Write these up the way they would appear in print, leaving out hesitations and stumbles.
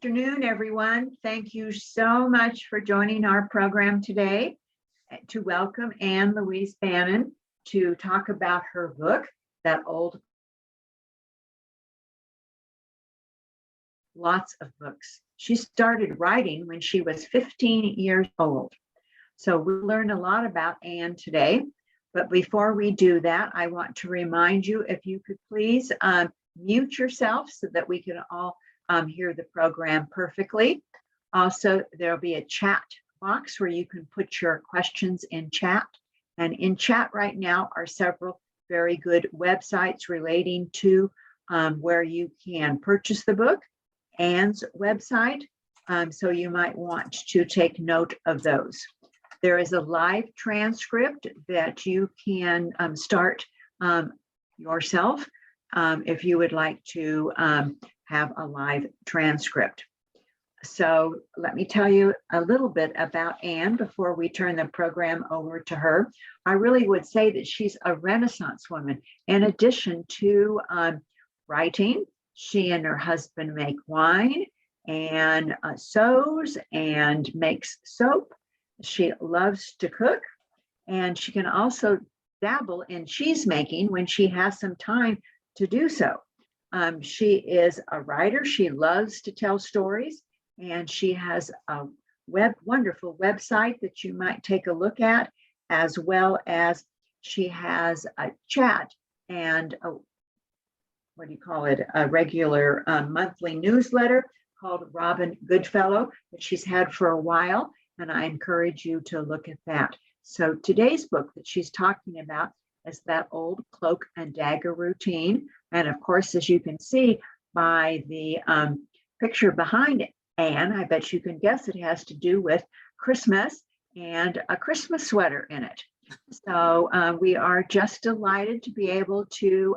Good afternoon, everyone. Thank you so much for joining our program today to welcome Louise Bannon to talk about her book, That Old. Lots of books. She started writing when she was 15 years old. So we'll learn a lot about Anne today. But before we do that, I want to remind you, if you could please mute yourself so that we can all hear the program perfectly. Also, there'll be a chat box where you can put your questions in chat. And in chat right now are several very good websites relating to where you can purchase the book, Anne's website. So you might want to take note of those. There is a live transcript that you can start yourself if you would like to have a live transcript. So let me tell you a little bit about Anne before we turn the program over to her. I really would say that she's a Renaissance woman. In addition to writing, she and her husband make wine and sews and makes soap. She loves to cook, and she can also dabble in cheese making when she has some time to do so. She is a writer. She loves to tell stories, and she has a wonderful website that you might take a look at, as well as she has a chat and a regular monthly newsletter called Robin Goodfellow that she's had for a while, and I encourage you to look at that. So today's book that she's talking about is That Old Cloak and Dagger Routine. And of course, as you can see by the picture behind Anne, I bet you can guess it has to do with Christmas and a Christmas sweater in it. So we are just delighted to be able to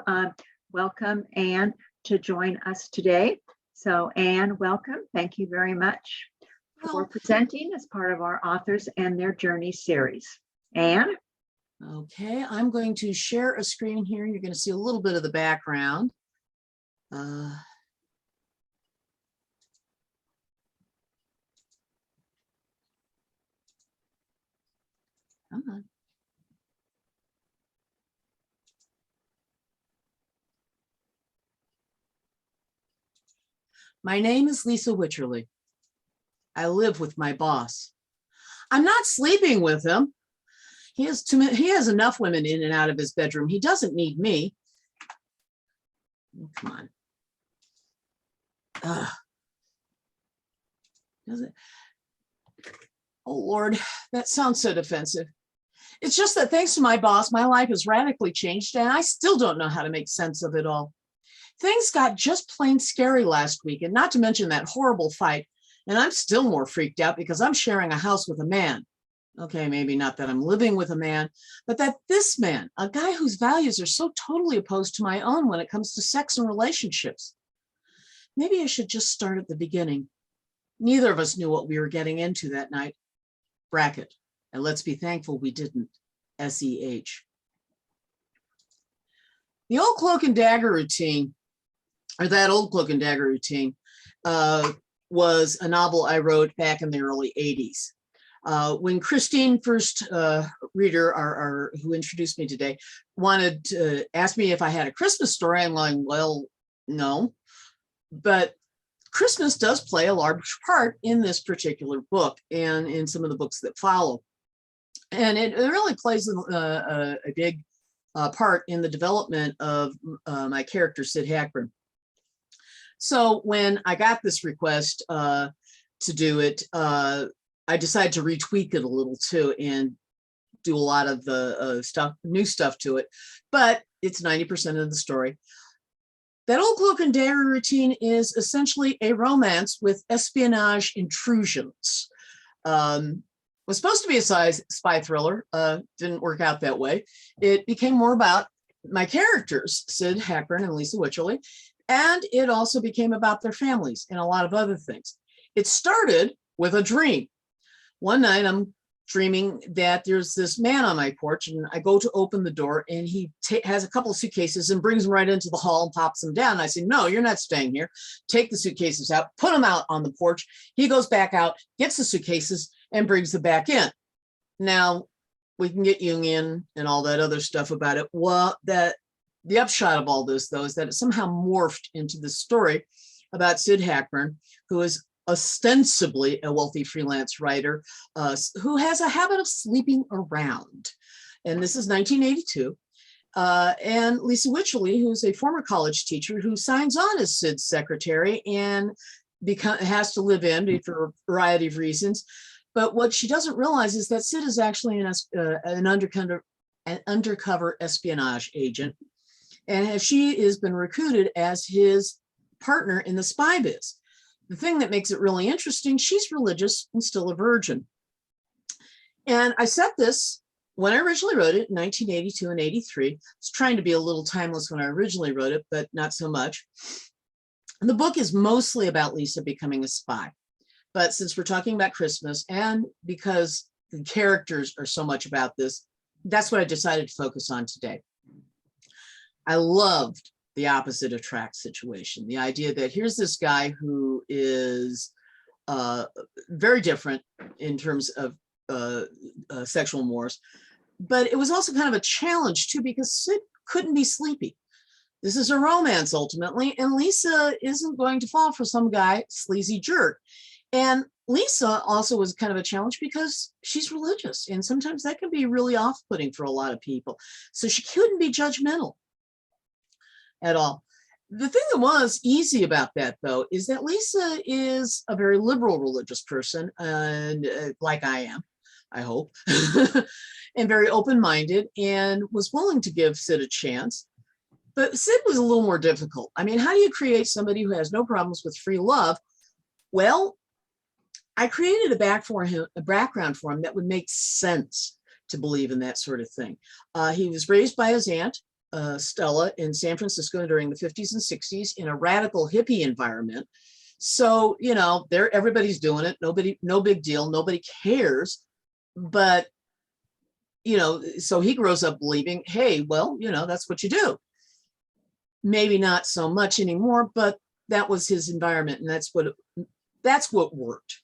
welcome Anne to join us today. So Anne, welcome. Thank you very much for presenting as part of our Authors and Their Journey series. Anne? Okay, I'm going to share a screen here. You're going to see a little bit of the background. Come on. My name is Lisa Wycherley. I live with my boss. I'm not sleeping with him. He has enough women in and out of his bedroom. He doesn't need me. Oh, come on. Does it? Oh, Lord, that sounds so defensive. It's just that thanks to my boss, my life has radically changed, and I still don't know how to make sense of it all. Things got just plain scary last week, and not to mention that horrible fight. And I'm still more freaked out because I'm sharing a house with a man. Okay, maybe not that I'm living with a man, but that this man, a guy whose values are so totally opposed to my own when it comes to sex and relationships. Maybe I should just start at the beginning. Neither of us knew what we were getting into that night. Bracket. And let's be thankful we didn't. S-E-H. The old Cloak and Dagger routine, or that old Cloak and Dagger routine, was a novel I wrote back in the early 80s. When Christine, first reader, who introduced me today, wanted to ask me if I had a Christmas story, I'm like, well, no. But Christmas does play a large part in this particular book and in some of the books that follow. And it really plays a big part in the development of my character, Sid Hackburn. So when I got this request to do it, I decided to retweak it a little too and do a lot of the new stuff to it, but it's 90% of the story. That old Cloak and Dagger routine is essentially a romance with espionage intrusions. Was supposed to be a spy thriller, didn't work out that way. It became more about my characters, Sid Hackburn and Lisa Wycherley, and it also became about their families and a lot of other things. It started with a dream. One night I'm dreaming that there's this man on my porch, and I go to open the door, and he has a couple of suitcases and brings them right into the hall and pops them down. I say, no, you're not staying here. Take the suitcases out, put them out on the porch. He goes back out, gets the suitcases, and brings them back in. Now, we can get Jungian and all that other stuff about it. Well, the upshot of all this, though, is that it somehow morphed into the story about Sid Hackburn, who is ostensibly a wealthy freelance writer who has a habit of sleeping around. And this is 1982. And Lisa Wycherley, who's a former college teacher who signs on as Sid's secretary and has to live in for a variety of reasons. But what she doesn't realize is that Sid is actually an undercover espionage agent. And she has been recruited as his partner in the spy biz. The thing that makes it really interesting, she's religious and still a virgin. And I set this when I originally wrote it in 1982 and 83. I was trying to be a little timeless when I originally wrote it, but not so much. And the book is mostly about Lisa becoming a spy. But since we're talking about Christmas, and because the characters are so much about this, that's what I decided to focus on today. I loved the opposite attract situation. The idea that here's this guy who is very different in terms of sexual mores, but it was also kind of a challenge too, because Sid couldn't be sleepy. This is a romance ultimately, and Lisa isn't going to fall for some guy, sleazy jerk. And Lisa also was kind of a challenge because she's religious, and sometimes that can be really off-putting for a lot of people. So she couldn't be judgmental at all. The thing that was easy about that, though, is that Lisa is a very liberal religious person, and like I am, I hope, and very open-minded, and was willing to give Sid a chance. But Sid was a little more difficult. I mean, how do you create somebody who has no problems with free love? Well, I created a background for him that would make sense to believe in that sort of thing. He was raised by his aunt, Stella, in San Francisco during the 50s and 60s in a radical hippie environment. So, you know, everybody's doing it. No big deal. Nobody cares. But, you know, so he grows up believing, hey, well, you know, that's what you do. Maybe not so much anymore, but that was his environment, and that's what worked.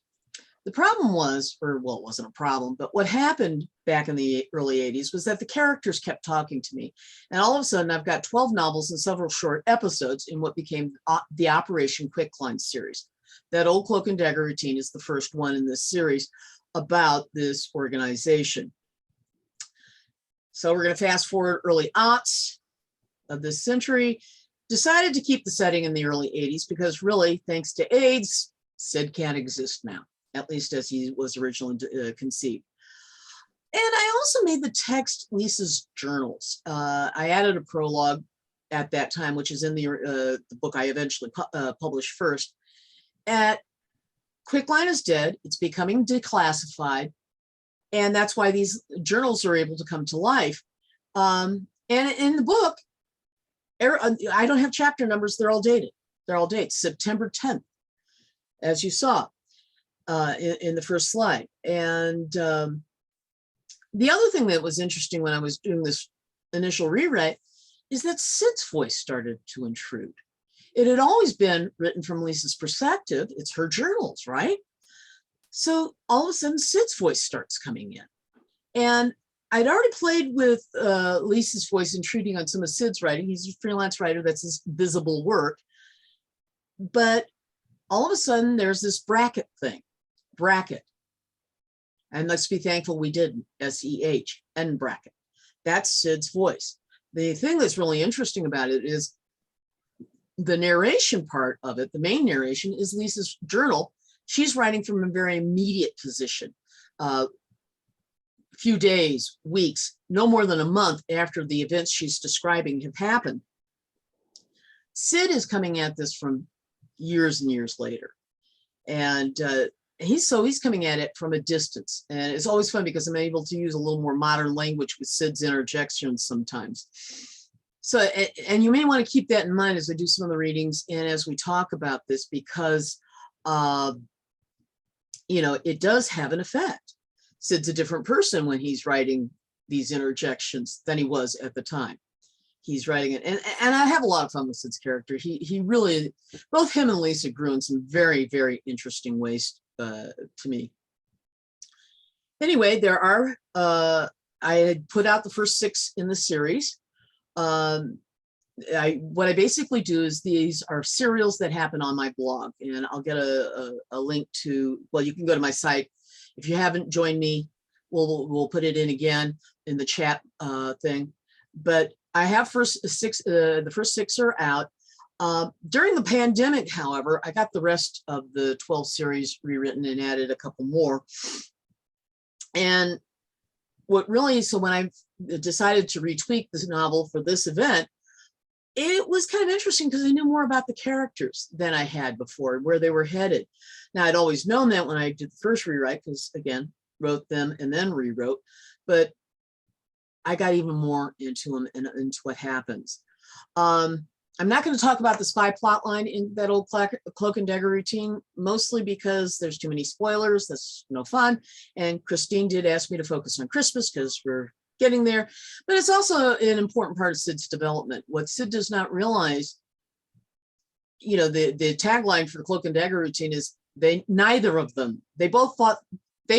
The problem was, or well, it wasn't a problem, but what happened back in the early 80s was that the characters kept talking to me. And all of a sudden, I've got 12 novels and several short episodes in what became the Operation Quicklime series. That old Cloak and Dagger routine is the first one in this series about this organization. So we're going to fast forward early aughts of this century. Decided to keep the setting in the early 80s because really, thanks to AIDS, Sid can't exist now, at least as he was originally conceived. And I also made the text Lisa's journals. I added a prologue at that time, which is in the book I eventually published first. Quicklime is dead. It's becoming declassified. And that's why these journals are able to come to life. And in the book, I don't have chapter numbers. They're all dated. They're all dated. September 10th, as you saw in the first slide. And the other thing that was interesting when I was doing this initial rewrite is that Sid's voice started to intrude. It had always been written from Lisa's perspective. It's her journals, right? So all of a sudden, Sid's voice starts coming in. And I'd already played with Lisa's voice intruding on some of Sid's writing. He's a freelance writer. That's his visible work. But all of a sudden, there's this bracket thing. Bracket. And let's be thankful we did S-E-H, N bracket. That's Sid's voice. The thing that's really interesting about it is the narration part of it, the main narration, is Lisa's journal. She's writing from a very immediate position. Few days, weeks, no more than a month after the events she's describing have happened. Sid is coming at this from years and years later. And he's coming at it from a distance. And it's always fun because I'm able to use a little more modern language with Sid's interjections sometimes. So, and you may want to keep that in mind as I do some of the readings and as we talk about this, because, you know, it does have an effect. Sid's a different person when he's writing these interjections than he was at the time. He's writing it, and I have a lot of fun with Sid's character. He really, both him and Lisa grew in some very, very interesting ways to me. Anyway, there are, I had put out the first 6 in the series. What I basically do is these are serials that happen on my blog, and I'll get a link to, well, you can go to my site. If you haven't joined me, we'll put it in again in the chat thing. But I have the first 6 are out. During the pandemic, however, I got the rest of the 12 series rewritten and added a couple more. And what really, so when I decided to retweak this novel for this event, it was kind of interesting because I knew more about the characters than I had before, where they were headed. Now, I'd always known that when I did the first rewrite, because again, wrote them and then rewrote, but I got even more into them and into what happens. I'm not going to talk about the spy plot line in that old Cloak and Dagger routine, mostly because there's too many spoilers. That's no fun. And Christine did ask me to focus on Christmas because we're getting there. But it's also an important part of Sid's development. What Sid does not realize, you know, the tagline for the Cloak and Dagger routine is neither of them, they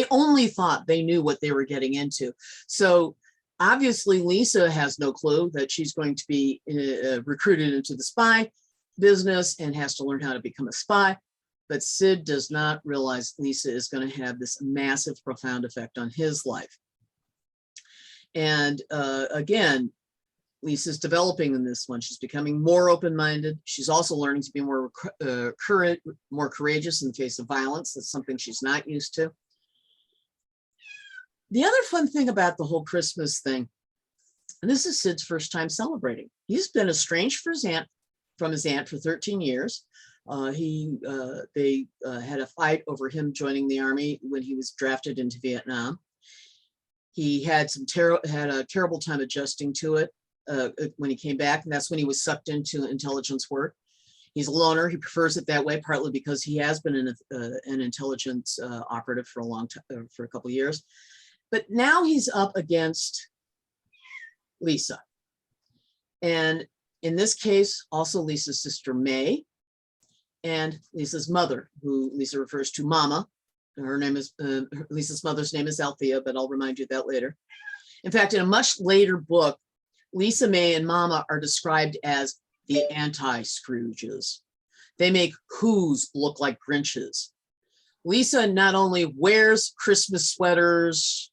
only thought they knew what they were getting into. So obviously, Lisa has no clue that she's going to be recruited into the spy business and has to learn how to become a spy. But Sid does not realize Lisa is going to have this massive, profound effect on his life. And again, Lisa's developing in this one. She's becoming more open-minded. She's also learning to be more courageous in the face of violence. That's something she's not used to. The other fun thing about the whole Christmas thing, and this is Sid's first time celebrating. He's been estranged from his aunt for 13 years. They had a fight over him joining the army when he was drafted into Vietnam. He had a terrible time adjusting to it when he came back, and that's when he was sucked into intelligence work. He's a loner. He prefers it that way, partly because he has been an intelligence operative for a long time, for a couple of years. But now he's up against Lisa. And in this case, also Lisa's sister, May, and Lisa's mother, who Lisa refers to Mama. Her name is, Lisa's mother's name is Althea, but I'll remind you that later. In fact, in a much later book, Lisa, May, and Mama are described as the anti-Scrooges. They make Who's look like Grinches. Lisa not only wears Christmas sweaters,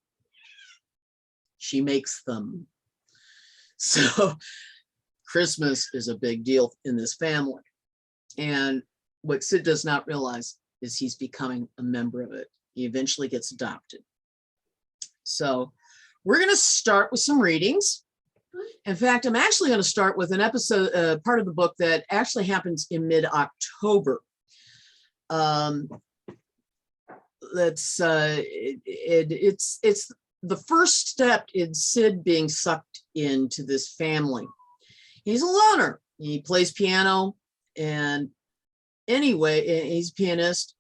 she makes them. So Christmas is a big deal in this family. And what Sid does not realize is he's becoming a member of it. He eventually gets adopted. So we're going to start with some readings. In fact, I'm actually going to start with an episode, part of the book that actually happens in mid-October. It's the first step in Sid being sucked into this family. He's a loner. He plays piano, and anyway, he's a pianist.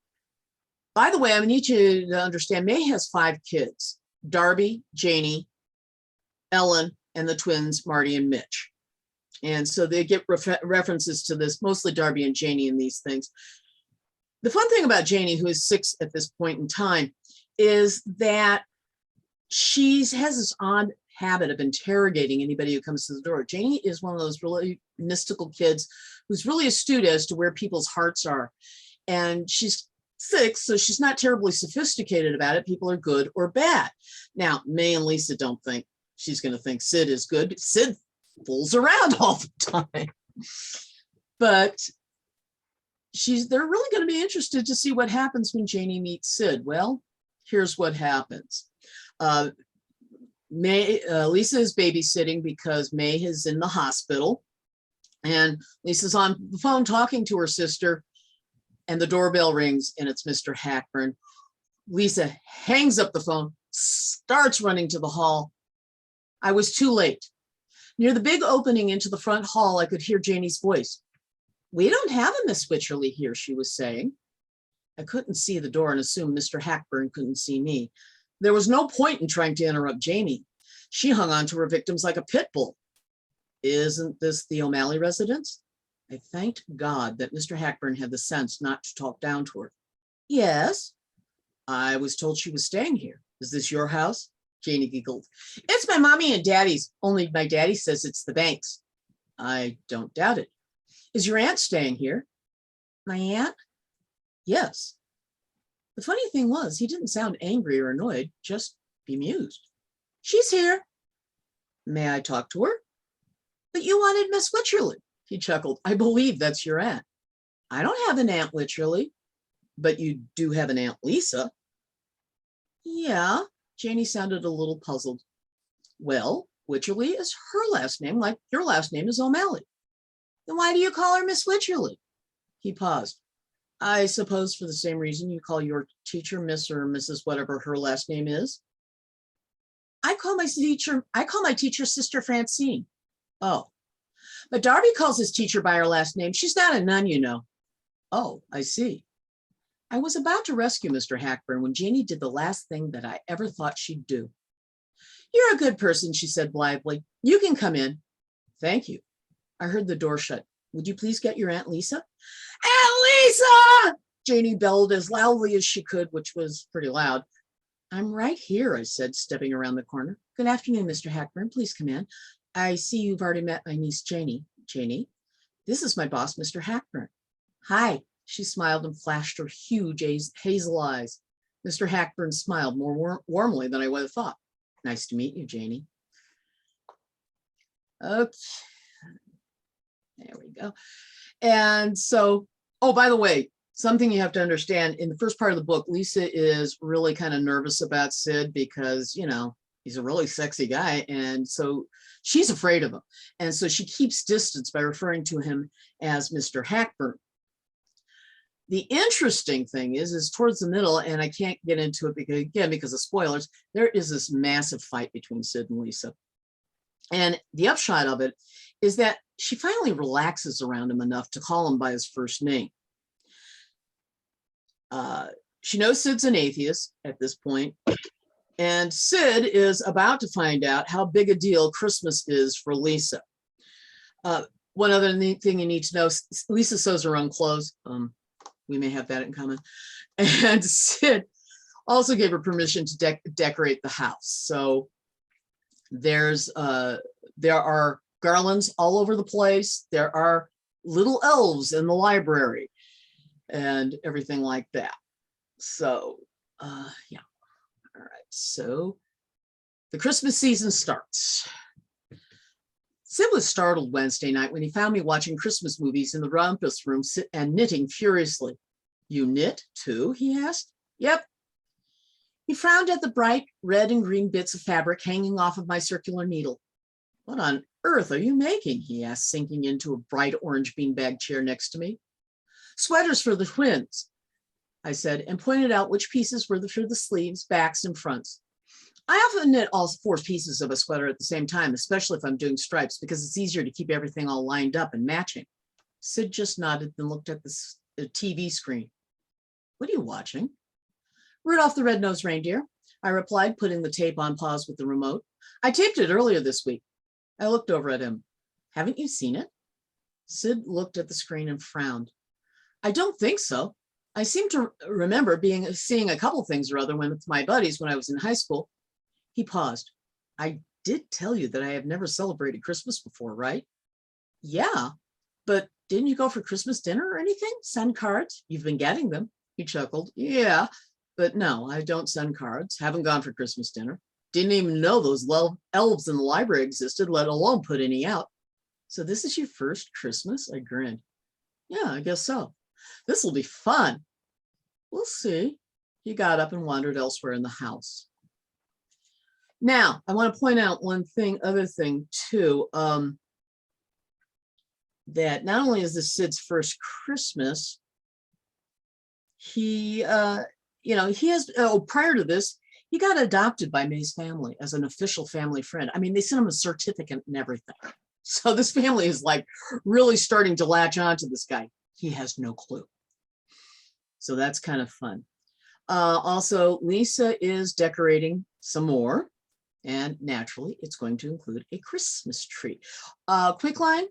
By the way, I need you to understand, May has 5 kids: Darby, Janie, Ellen, and the twins, Marty and Mitch. And so they get references to this, mostly Darby and Janie in these things. The fun thing about Janie, who is 6 at this point in time, is that she has this odd habit of interrogating anybody who comes to the door. Janie is one of those really mystical kids who's really astute as to where people's hearts are. And she's 6, so she's not terribly sophisticated about it. People are good or bad. Now, May and Lisa don't think she's going to think Sid is good. Sid fools around all the time. But they're really going to be interested to see what happens when Janie meets Sid. Well, here's what happens. Lisa is babysitting because May is in the hospital, and Lisa's on the phone talking to her sister, and the doorbell rings, and it's Mr. Hackburn. Lisa hangs up the phone, starts running to the hall. I was too late. Near the big opening into the front hall, I could hear Janie's voice. "We don't have a Miss Wycherley here," she was saying. I couldn't see the door and assumed Mr. Hackburn couldn't see me. There was no point in trying to interrupt Janie. She hung on to her victims like a pit bull. Isn't this the O'Malley residence? I thanked God that Mr. Hackburn had the sense not to talk down to her. Yes. I was told she was staying here. Is this your house? Janie giggled. It's my mommy and daddy's, only my daddy says it's the bank's. I don't doubt it. Is your aunt staying here? My aunt? Yes. The funny thing was, he didn't sound angry or annoyed, just bemused. She's here. May I talk to her? But you wanted Miss Wycherley. He chuckled. I believe that's your aunt. I don't have an Aunt Wycherley, but you do have an Aunt Lisa. Yeah, Janie sounded a little puzzled. Well, Wycherley is her last name, like your last name is O'Malley. Then why do you call her Miss Wycherley? He paused. I suppose for the same reason you call your teacher Miss or Mrs. whatever her last name is. I call my teacher Sister Francine. Oh, but Darby calls his teacher by her last name. She's not a nun, you know. Oh, I see. I was about to rescue Mr. Hackburn when Janie did the last thing that I ever thought she'd do. You're a good person, she said blithely. You can come in. Thank you. I heard the door shut. Would you please get your Aunt Lisa? Aunt Lisa! Janie bellowed as loudly as she could, which was pretty loud. I'm right here, I said, stepping around the corner. Good afternoon, Mr. Hackburn. Please come in. I see you've already met my niece, Janie. Janie, this is my boss, Mr. Hackburn. Hi. She smiled and flashed her huge hazel eyes. Mr. Hackburn smiled more warmly than I would have thought. Nice to meet you, Janie. Okay. There we go. And so, oh, by the way, something you have to understand, in the first part of the book, Lisa is really kind of nervous about Sid because, you know, he's a really sexy guy. And so she's afraid of him. And so she keeps distance by referring to him as Mr. Hackburn. The interesting thing is towards the middle, and I can't get into it because of spoilers, there is this massive fight between Sid and Lisa. And the upshot of it is that she finally relaxes around him enough to call him by his first name. She knows Sid's an atheist at this point, and Sid is about to find out how big a deal Christmas is for Lisa. One other thing you need to know, Lisa sews her own clothes. We may have that in common. And Sid also gave her permission to decorate the house. So there are garlands all over the place. There are little elves in the library and everything like that. So, yeah. All right. So the Christmas season starts. Sid was startled Wednesday night when he found me watching Christmas movies in the rumpus room and knitting furiously. You knit too? He asked. Yep. He frowned at the bright red and green bits of fabric hanging off of my circular needle. What on earth are you making? He asked, sinking into a bright orange beanbag chair next to me. Sweaters for the twins, I said, and pointed out which pieces were for the sleeves, backs, and fronts. I often knit all 4 pieces of a sweater at the same time, especially if I'm doing stripes, because it's easier to keep everything all lined up and matching. Sid just nodded and looked at the TV screen. What are you watching? Rudolph the Red-Nosed Reindeer, I replied, putting the tape on pause with the remote. I taped it earlier this week. I looked over at him. Haven't you seen it? Sid looked at the screen and frowned. I don't think so. I seem to remember seeing a couple things or other with my buddies when I was in high school. He paused. I did tell you that I have never celebrated Christmas before, right? Yeah, but didn't you go for Christmas dinner or anything? Send cards? You've been getting them. He chuckled. Yeah, but no, I don't send cards. Haven't gone for Christmas dinner. Didn't even know those elves in the library existed, let alone put any out. So this is your first Christmas? I grinned. Yeah, I guess so. This will be fun. We'll see. He got up and wandered elsewhere in the house. Now, I want to point out other thing too, that not only is this Sid's first Christmas, he has, prior to this, he got adopted by May's family as an official family friend. I mean, they sent him a certificate and everything. So this family is like really starting to latch on to this guy. He has no clue. So that's kind of fun. Also, Lisa is decorating some more, and naturally, it's going to include a Christmas tree. Quick line,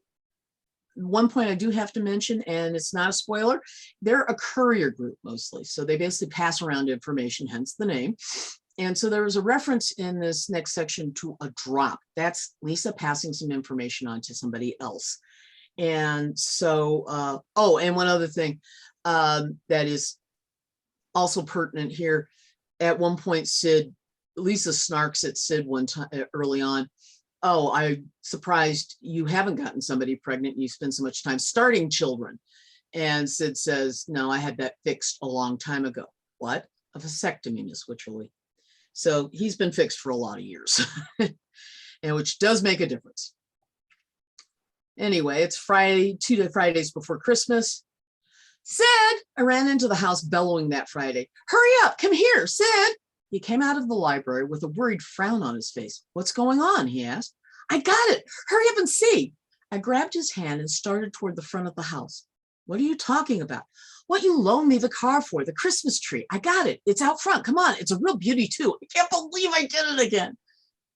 one point I do have to mention, and it's not a spoiler, they're a courier group mostly. So they basically pass around information, hence the name. And so there was a reference in this next section to a drop. That's Lisa passing some information on to somebody else. And so, oh, and one other thing that is also pertinent here. At one point, Lisa snarks at Sid one time early on. Oh, I'm surprised you haven't gotten somebody pregnant and you spend so much time starting children. And Sid says, no, I had that fixed a long time ago. What? A vasectomy, Miss Wycherley. So he's been fixed for a lot of years, and which does make a difference. Anyway, it's Friday, 2 Fridays before Christmas. Sid, I ran into the house bellowing that Friday. Hurry up, come here, Sid. He came out of the library with a worried frown on his face. What's going on? He asked. I got it. Hurry up and see. I grabbed his hand and started toward the front of the house. What are you talking about? What you loaned me the car for, the Christmas tree. I got it. It's out front. Come on. It's a real beauty too. I can't believe I did it again.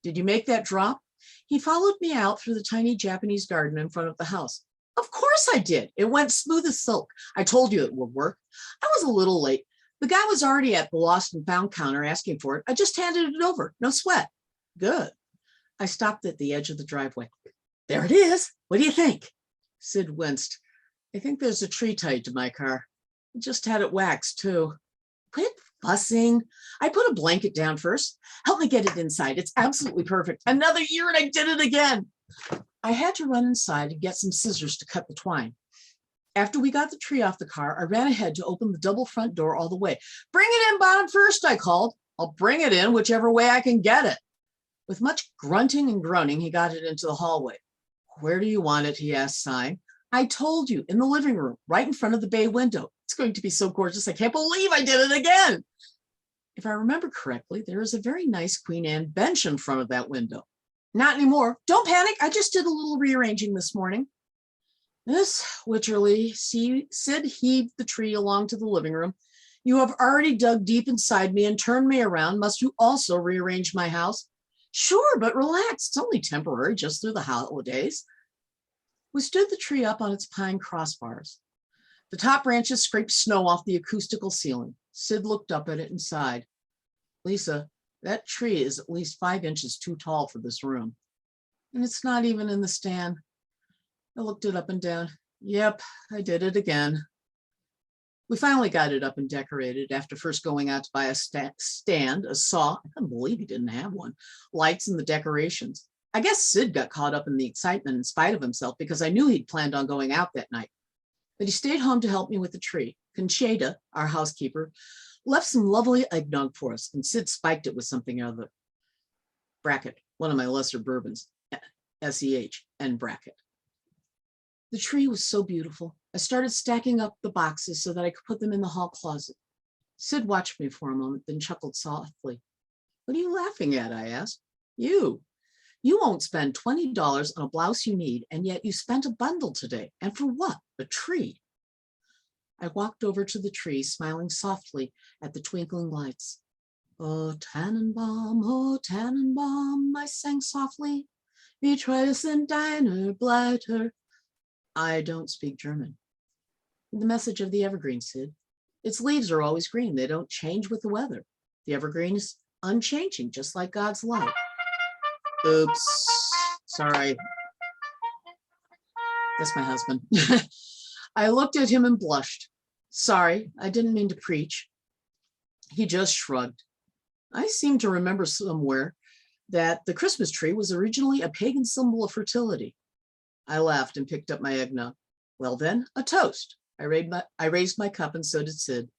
Did you make that drop? He followed me out through the tiny Japanese garden in front of the house. Of course I did. It went smooth as silk. I told you it would work. I was a little late. The guy was already at the lost and found counter asking for it. I just handed it over. No sweat. Good. I stopped at the edge of the driveway. There it is. What do you think? Sid winced. I think there's a tree tied to my car. I just had it waxed too. Quit fussing. I put a blanket down first. Help me get it inside. It's absolutely perfect. Another year and I did it again. I had to run inside and get some scissors to cut the twine. After we got the tree off the car, I ran ahead to open the double front door all the way. Bring it in bottom first, I called. I'll bring it in whichever way I can get it. With much grunting and groaning, he got it into the hallway. Where do you want it? He asked, sighing. I told you, in the living room, right in front of the bay window. It's going to be so gorgeous. I can't believe I did it again. If I remember correctly, there is a very nice Queen Anne bench in front of that window. Not anymore. Don't panic. I just did a little rearranging this morning. Miss Wycherley, Sid heaved the tree along to the living room. You have already dug deep inside me and turned me around. Must you also rearrange my house? Sure, but relax. It's only temporary, just through the holidays. We stood the tree up on its pine crossbars. The top branches scraped snow off the acoustical ceiling. Sid looked up at it and sighed. Lisa, that tree is at least 5 inches too tall for this room. And it's not even in the stand. I looked it up and down. Yep, I did it again. We finally got it up and decorated after first going out to buy a stand, a saw. I couldn't believe he didn't have one. Lights and the decorations. I guess Sid got caught up in the excitement in spite of himself because I knew he'd planned on going out that night. But he stayed home to help me with the tree. Concheta, our housekeeper, left some lovely eggnog for us, and Sid spiked it with something other. Bracket, one of my lesser bourbons, SEH, and bracket. The tree was so beautiful. I started stacking up the boxes so that I could put them in the hall closet. Sid watched me for a moment, then chuckled softly. What are you laughing at? I asked. You won't spend $20 on a blouse you need, and yet you spent a bundle today. And for what? A tree. I walked over to the tree, smiling softly at the twinkling lights. Oh, Tannenbaum, I sang softly. Wie treu sind deine Blätter. I don't speak German. The message of the evergreen, Sid. Its leaves are always green. They don't change with the weather. The evergreen is unchanging, just like God's love. Oops, sorry. That's my husband. I looked at him and blushed. Sorry, I didn't mean to preach. He just shrugged. I seem to remember somewhere that the Christmas tree was originally a pagan symbol of fertility. I laughed and picked up my eggnog. Well then, a toast. I raised my cup and so did Sid.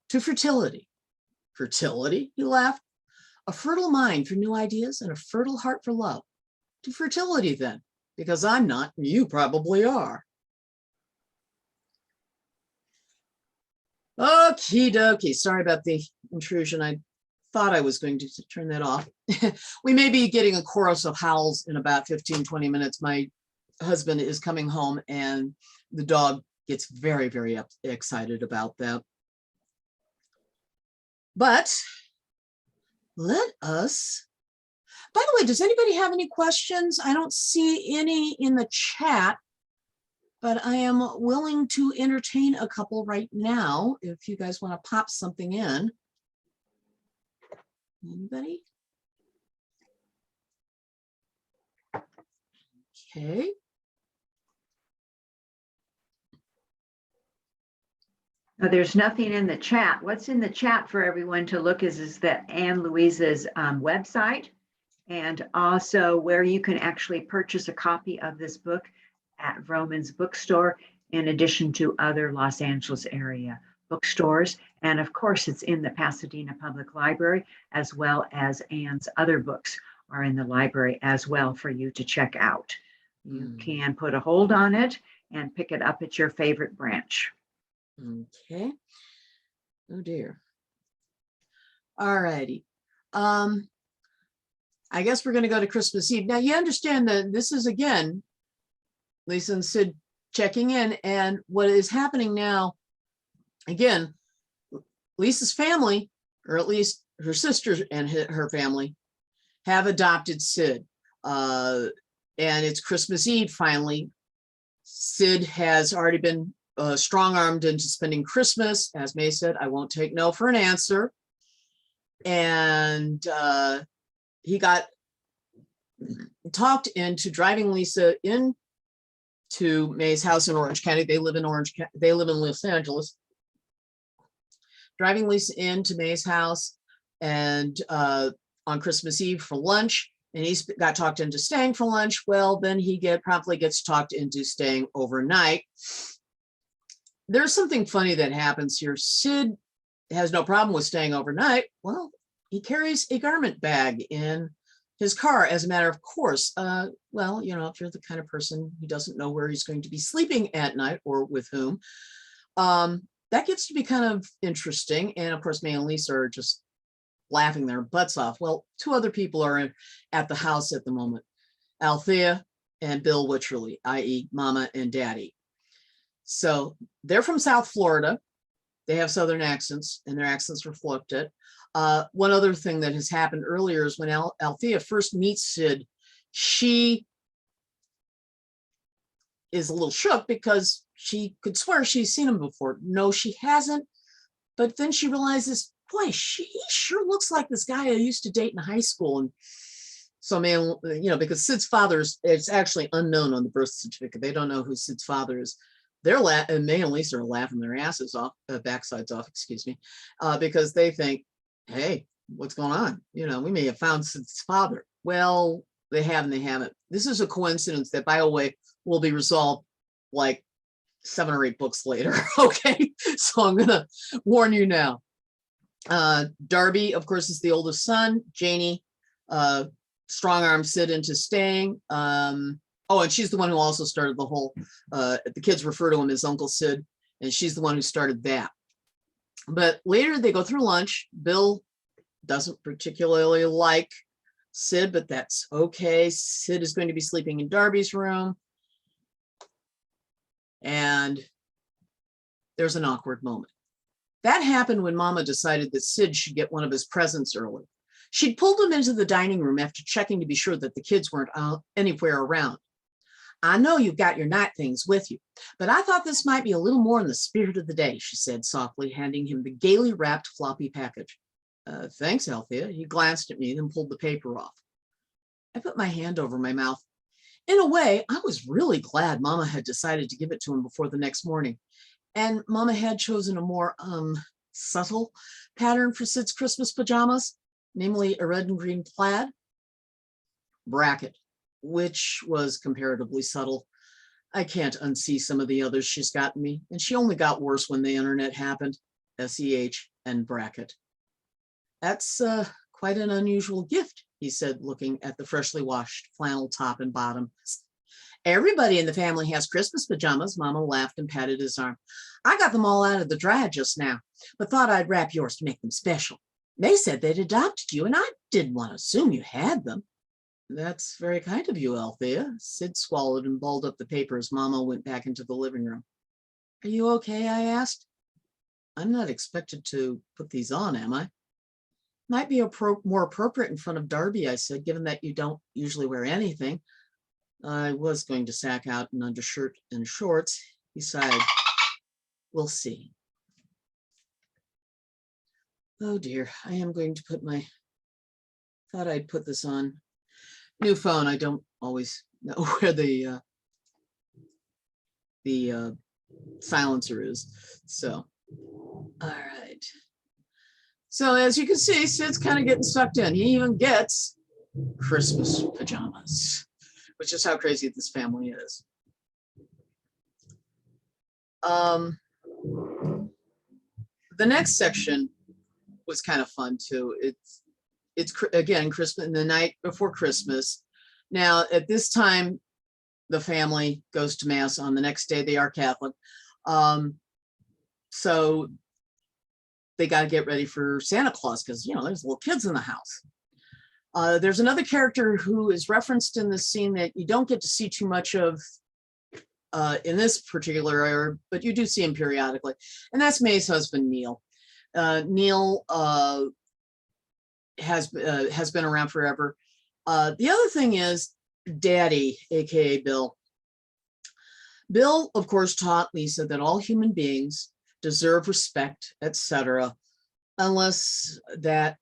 To fertility. Fertility? He laughed. A fertile mind for new ideas and a fertile heart for love. To fertility then, because I'm not, and you probably are. Okie dokie. Sorry about the intrusion. I thought I was going to turn that off. We may be getting a chorus of howls in about 15-20 minutes. My husband is coming home and the dog gets very, very excited about that. But let us, by the way, does anybody have any questions? I don't see any in the chat, but I am willing to entertain a couple right now if you guys want to pop something in. Anybody? Okay. No, there's nothing in the chat. What's in the chat for everyone to look is that Anne Louise's website, and also where you can actually purchase a copy of this book at Vroman's bookstore, in addition to other Los Angeles area bookstores. And of course, it's in the Pasadena Public Library, as well as Anne's other books are in the library as well for you to check out. You can put a hold on it and pick it up at your favorite branch. Okay. Oh dear. All righty. I guess we're going to go to Christmas Eve. Now you understand that this is, again, Lisa and Sid checking in, and what is happening now, again, Lisa's family, or at least her sister and her family, have adopted Sid. And it's Christmas Eve finally. Sid has already been strong-armed into spending Christmas. As May said, I won't take no for an answer. And he got talked into driving Lisa into May's house in Orange County. They live in Los Angeles. Driving Lisa into May's house and on Christmas Eve for lunch. And he got talked into staying for lunch. Well, then he promptly gets talked into staying overnight. There's something funny that happens here. Sid has no problem with staying overnight. Well, he carries a garment bag in his car as a matter of course. Well, you know, if you're the kind of person who doesn't know where he's going to be sleeping at night or with whom, that gets to be kind of interesting. And of course, May and Lisa are just laughing their butts off. Well, two other people are at the house at the moment, Althea and Bill Witcherly, i.e. Mama and Daddy. So they're from South Florida. They have Southern accents, and their accents reflect it. One other thing that has happened earlier is when Althea first meets Sid, she is a little shook because she could swear she's seen him before. No, she hasn't. But then she realizes, boy, he sure looks like this guy I used to date in high school. And so, man, you know, because Sid's father it's actually unknown on the birth certificate. They don't know who Sid's father is. And May and Lisa are laughing their asses off, backsides off, excuse me, because they think, hey, what's going on? You know, we may have found Sid's father. Well, they have and they haven't. This is a coincidence that, by the way, will be resolved like 7 or 8 books later. Okay, so I'm gonna warn you now. Darby, of course, is the oldest son. Janie strong-armed Sid into staying. Oh, and she's the one who also started the whole, the kids refer to him as Uncle Sid, and she's the one who started that. But later they go through lunch. Bill doesn't particularly like Sid, but that's okay. Sid is going to be sleeping in Darby's room. And there's an awkward moment. That happened when Mama decided that Sid should get one of his presents early. She'd pulled him into the dining room after checking to be sure that the kids weren't anywhere around. I know you've got your night things with you, but I thought this might be a little more in the spirit of the day, she said softly, handing him the gaily wrapped floppy package. Thanks, Althea. He glanced at me, then pulled the paper off. I put my hand over my mouth. In a way, I was really glad Mama had decided to give it to him before the next morning. And Mama had chosen a more subtle pattern for Sid's Christmas pajamas, namely a red and green plaid bracket, which was comparatively subtle. I can't unsee some of the others she's gotten me, and she only got worse when the internet happened. SEH and bracket. That's quite an unusual gift, he said, looking at the freshly washed flannel top and bottom. Everybody in the family has Christmas pajamas. Mama laughed and patted his arm. I got them all out of the dryer just now, but thought I'd wrap yours to make them special. They said they'd adopted you, and I didn't want to assume you had them. That's very kind of you, Althea. Sid swallowed and balled up the paper as Mama went back into the living room. Are you okay? I asked. I'm not expected to put these on, am I? Might be more appropriate in front of Darby, I said, given that you don't usually wear anything. I was going to sack out an undershirt and shorts. He sighed. We'll see. Oh dear, I am going to put thought I'd put this on. New phone, I don't always know where the silencer is. So, all right. So as you can see, Sid's kind of getting sucked in. He even gets Christmas pajamas, which is how crazy this family is. The next section was kind of fun too. It's again Christmas, the night before Christmas. Now at this time, the family goes to mass on the next day. They are Catholic, so they got to get ready for Santa Claus because there's little kids in the house. There's another character who is referenced in this scene that you don't get to see too much of in this particular era, but you do see him periodically, and that's May's husband, Neil. Neil has been around forever. The other thing is Daddy, aka Bill. Bill, of course, taught Lisa that all human beings deserve respect, etc., unless that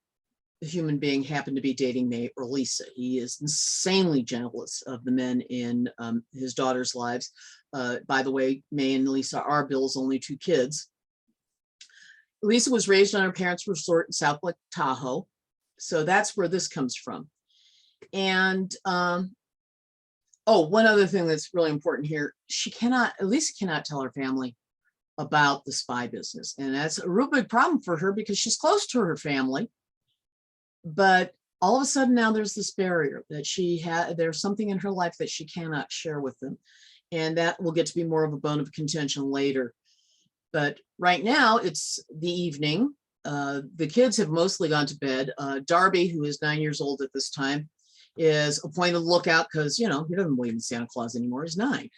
human being happened to be dating May or Lisa. He is insanely jealous of the men in his daughter's lives. By the way, May and Lisa are Bill's only two kids. Lisa was raised on her parents' resort in South Lake Tahoe, so that's where this comes from. And one other thing that's really important here: Lisa cannot tell her family about the spy business, and that's a real big problem for her because she's close to her family. But all of a sudden now there's this barrier that there's something in her life that she cannot share with them, and that will get to be more of a bone of contention later. But right now it's the evening. The kids have mostly gone to bed. Darby, who is 9 years old at this time, is appointed lookout because he doesn't believe in Santa Claus anymore. He's 9.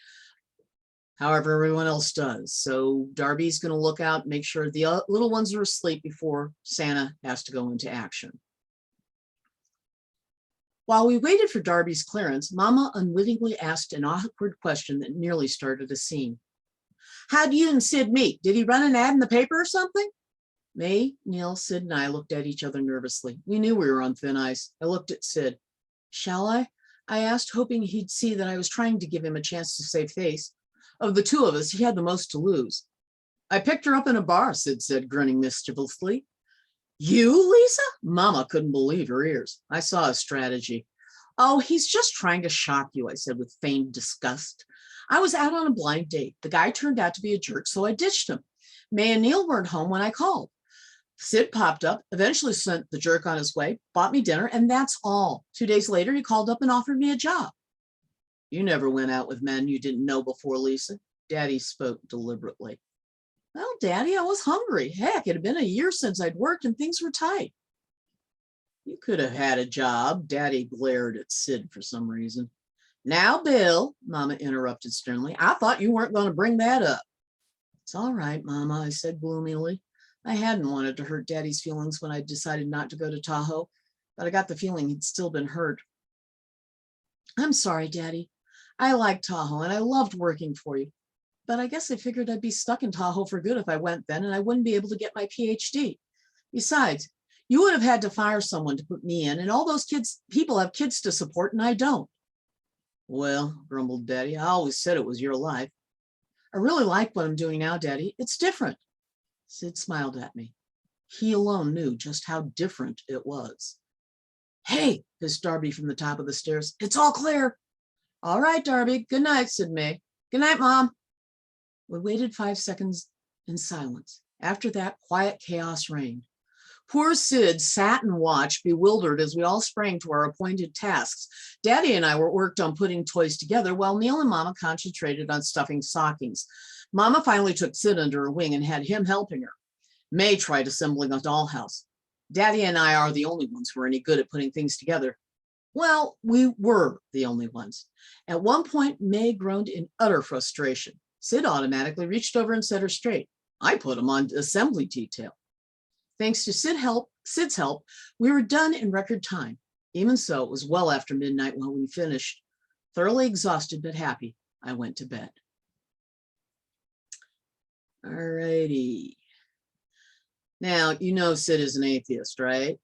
However, everyone else does. So Darby's going to look out, make sure the little ones are asleep before Santa has to go into action. While we waited for Darby's clearance, Mama unwittingly asked an awkward question that nearly started a scene. How'd you and Sid meet? Did he run an ad in the paper or something? May, Neil, Sid, and I looked at each other nervously. We knew we were on thin ice. I looked at Sid. Shall I? I asked, hoping he'd see that I was trying to give him a chance to save face. Of the two of us, he had the most to lose. I picked her up in a bar, Sid said, grinning mischievously. You, Lisa? Mama couldn't believe her ears. I saw a strategy. Oh, he's just trying to shock you, I said with feigned disgust. I was out on a blind date. The guy turned out to be a jerk, so I ditched him. May and Neil weren't home when I called. Sid popped up, eventually sent the jerk on his way, bought me dinner, and that's all. 2 days later, he called up and offered me a job. You never went out with men you didn't know before, Lisa. Daddy spoke deliberately. Well, Daddy, I was hungry. Heck, it had been a year since I'd worked and things were tight. You could have had a job. Daddy glared at Sid for some reason. Now, Bill, Mama interrupted sternly, I thought you weren't going to bring that up. It's all right, Mama, I said gloomily. I hadn't wanted to hurt Daddy's feelings when I decided not to go to Tahoe, but I got the feeling he'd still been hurt. I'm sorry, Daddy. I like Tahoe and I loved working for you, but I guess I figured I'd be stuck in Tahoe for good if I went then, and I wouldn't be able to get my PhD. Besides, you would have had to fire someone to put me in, and all those people have kids to support, and I don't. Well, grumbled Daddy, I always said it was your life. I really like what I'm doing now, Daddy. It's different. Sid smiled at me. He alone knew just how different it was. Hey, hissed Darby from the top of the stairs. It's all clear. All right, Darby. Good night, said May. Good night, Mom. We waited 5 seconds in silence. After that, quiet chaos reigned. Poor Sid sat and watched, bewildered, as we all sprang to our appointed tasks. Daddy and I worked on putting toys together, while Neil and Mama concentrated on stuffing stockings. Mama finally took Sid under her wing and had him helping her. May tried assembling a dollhouse. Daddy and I are the only ones who are any good at putting things together. Well, we were the only ones. At one point, May groaned in utter frustration. Sid automatically reached over and set her straight. I put him on assembly detail. Thanks to Sid's help, we were done in record time. Even so, it was well after midnight when we finished. Thoroughly exhausted but happy, I went to bed. All righty. Now, you know Sid is an atheist, right?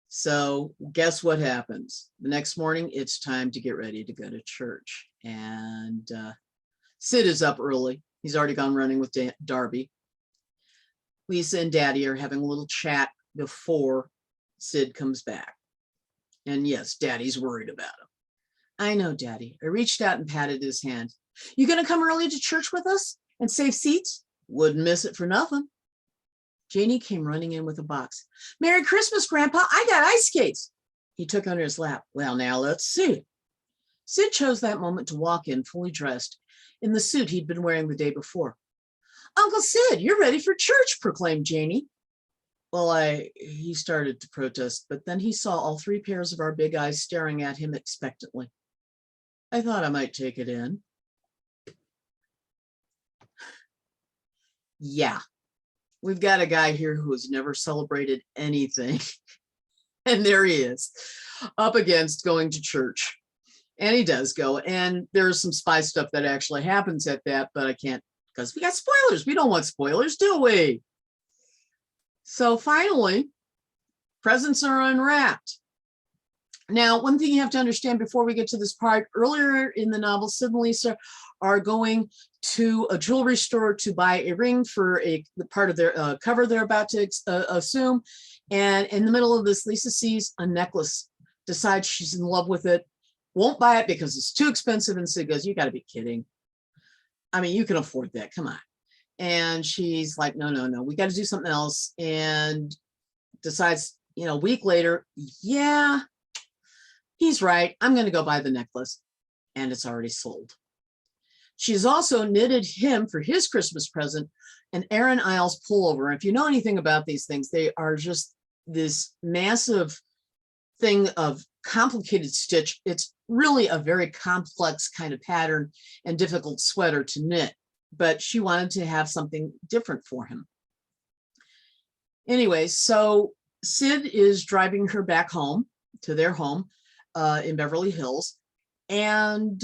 So guess what happens? The next morning, it's time to get ready to go to church. And Sid is up early. He's already gone running with Darby. Lisa and Daddy are having a little chat before Sid comes back. And yes, Daddy's worried about him. I know, Daddy. I reached out and patted his hand. You gonna come early to church with us and save seats? Wouldn't miss it for nothing. Janie came running in with a box. Merry Christmas, Grandpa. I got ice skates. He took under his lap. Well, now let's see. Sid chose that moment to walk in fully dressed in the suit he'd been wearing the day before. Uncle Sid, you're ready for church, proclaimed Janie. Well, he started to protest, but then he saw all three pairs of our big eyes staring at him expectantly. I thought I might take it in. Yeah, we've got a guy here who has never celebrated anything. And there he is, up against going to church. And he does go. And there's some spy stuff that actually happens at that, but I can't, because we got spoilers. We don't want spoilers, do we? So finally, presents are unwrapped. Now, one thing you have to understand before we get to this part, earlier in the novel, Sid and Lisa are going to a jewelry store to buy a ring for the part of their cover they're about to assume. And in the middle of this, Lisa sees a necklace, decides she's in love with it, won't buy it because it's too expensive. And Sid goes, you got to be kidding. I mean, you can afford that. Come on. And she's like, no, we got to do something else. And decides, a week later, yeah, he's right. I'm going to go buy the necklace. And it's already sold. She's also knitted him for his Christmas present an Erin Isles pullover. If you know anything about these things, they are just this massive thing of complicated stitch. It's really a very complex kind of pattern and difficult sweater to knit, but she wanted to have something different for him. Anyway, so Sid is driving her back home to their home in Beverly Hills. And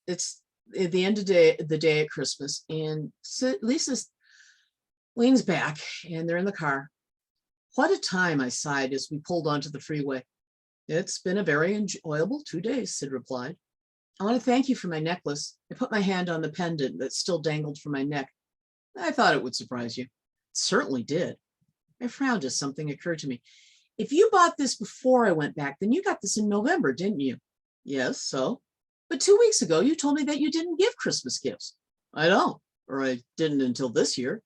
it's at the end of the day at Christmas. And Lisa leans back and they're in the car. What a time, I sighed as we pulled onto the freeway. It's been a very enjoyable 2 days, Sid replied. I want to thank you for my necklace. I put my hand on the pendant that still dangled from my neck. I thought it would surprise you. It certainly did. I frowned as something occurred to me. If you bought this before I went back, then you got this in November, didn't you? Yes, so. But 2 weeks ago, you told me that you didn't give Christmas gifts. I don't, or I didn't until this year.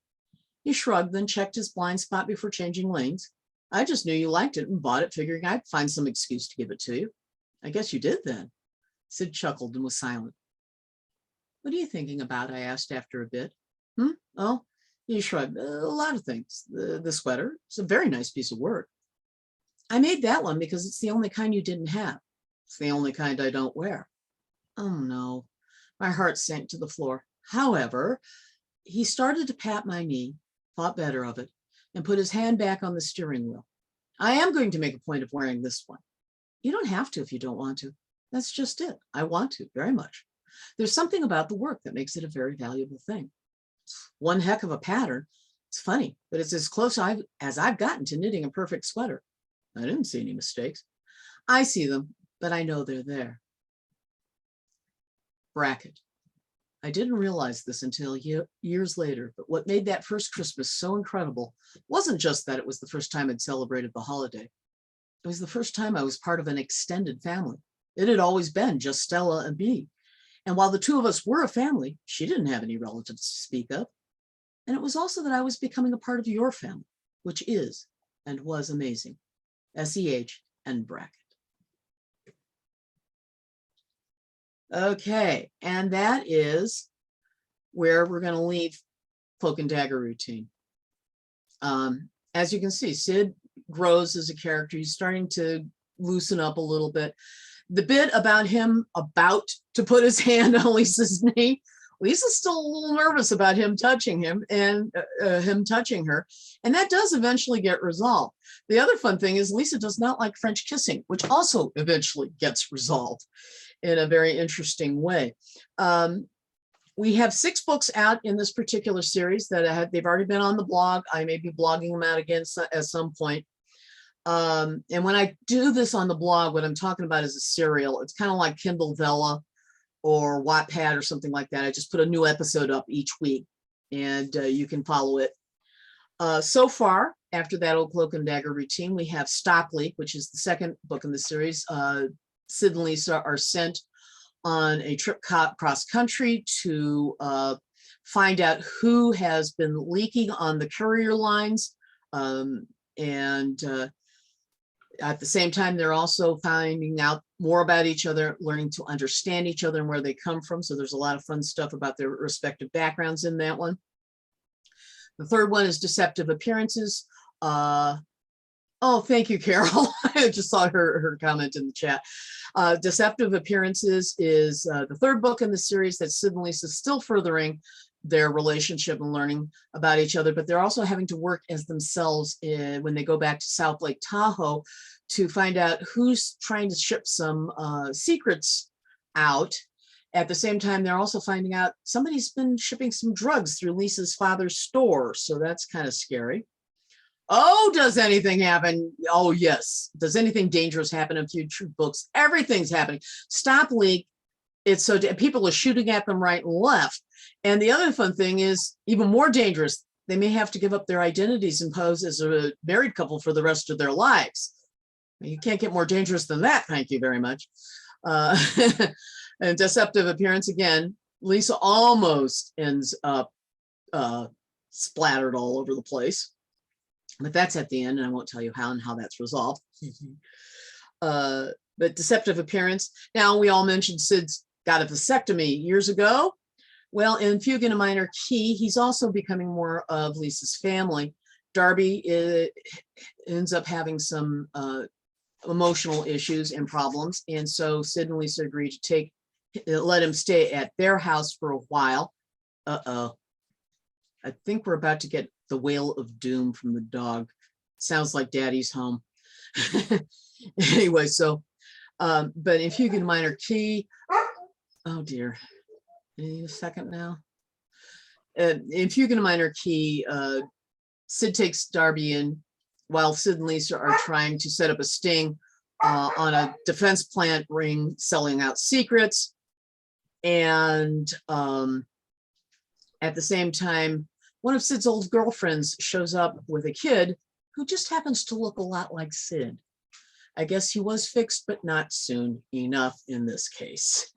He shrugged, then checked his blind spot before changing lanes. I just knew you liked it and bought it, figuring I'd find some excuse to give it to you. I guess you did then. Sid chuckled and was silent. What are you thinking about? I asked after a bit. Oh, he shrugged. A lot of things. The sweater. It's a very nice piece of work. I made that one because it's the only kind you didn't have. It's the only kind I don't wear. Oh no. My heart sank to the floor. However, he started to pat my knee, thought better of it, and put his hand back on the steering wheel. I am going to make a point of wearing this one. You don't have to if you don't want to. That's just it. I want to very much. There's something about the work that makes it a very valuable thing. It's one heck of a pattern. It's funny, but it's as close as I've gotten to knitting a perfect sweater. I didn't see any mistakes. I see them, but I know they're there. Bracket. I didn't realize this until years later, but what made that first Christmas so incredible wasn't just that it was the first time I'd celebrated the holiday. It was the first time I was part of an extended family. It had always been just Stella and me. And while the two of us were a family, she didn't have any relatives to speak of. And it was also that I was becoming a part of your family, which is and was amazing. SEH and bracket. Okay, and that is where we're going to leave Cloak and Dagger routine. As you can see, Sid grows as a character. He's starting to loosen up a little bit. The bit about him about to put his hand on Lisa's knee Lisa's still a little nervous about him touching him and him touching her. And that does eventually get resolved. The other fun thing is Lisa does not like French kissing, which also eventually gets resolved in a very interesting way. We have 6 books out in this particular series that they've already been on the blog. I may be blogging them out again at some point. And when I do this on the blog, what I'm talking about is a serial. It's kind of like Kindle Vella or Wattpad or something like that. I just put a new episode up each week, and you can follow it. So far, after that old Cloak and Dagger routine, we have Stock Leak, which is the second book in the series. Sid and Lisa are sent on a trip cross country to find out who has been leaking on the courier lines. And at the same time, they're also finding out more about each other, learning to understand each other and where they come from. So there's a lot of fun stuff about their respective backgrounds in that one. The third one is Deceptive Appearances. Oh, thank you, Carol. I just saw her comment in the chat. Deceptive Appearances is the third book in the series that Sid and Lisa still furthering their relationship and learning about each other, but they're also having to work as themselves when they go back to South Lake Tahoe to find out who's trying to ship some secrets out. At the same time, they're also finding out somebody's been shipping some drugs through Lisa's father's store, so that's kind of scary. Oh, does anything happen? Oh, yes. Does anything dangerous happen in future books? Everything's happening. Stop Leak. It's so people are shooting at them right and left. And the other fun thing is even more dangerous. They may have to give up their identities and pose as a married couple for the rest of their lives. You can't get more dangerous than that. Thank you very much. And Deceptive Appearance again. Lisa almost ends up splattered all over the place. But that's at the end, and I won't tell you how and how that's resolved. But Deceptive Appearance. Now, we all mentioned Sid's got a vasectomy years ago. Well, in Fugue in a Minor Key, he's also becoming more of Lisa's family. Darby ends up having some emotional issues and problems, and so Sid and Lisa agreed to let him stay at their house for a while. I think we're about to get the wail of doom from the dog. Sounds like Daddy's home. Anyway, so, but in Fugue in a Minor Key, oh dear, need a second now. In Fugue in a Minor Key, Sid takes Darby in while Sid and Lisa are trying to set up a sting on a defense plant ring selling out secrets. And at the same time, one of Sid's old girlfriends shows up with a kid who just happens to look a lot like Sid. I guess he was fixed, but not soon enough in this case.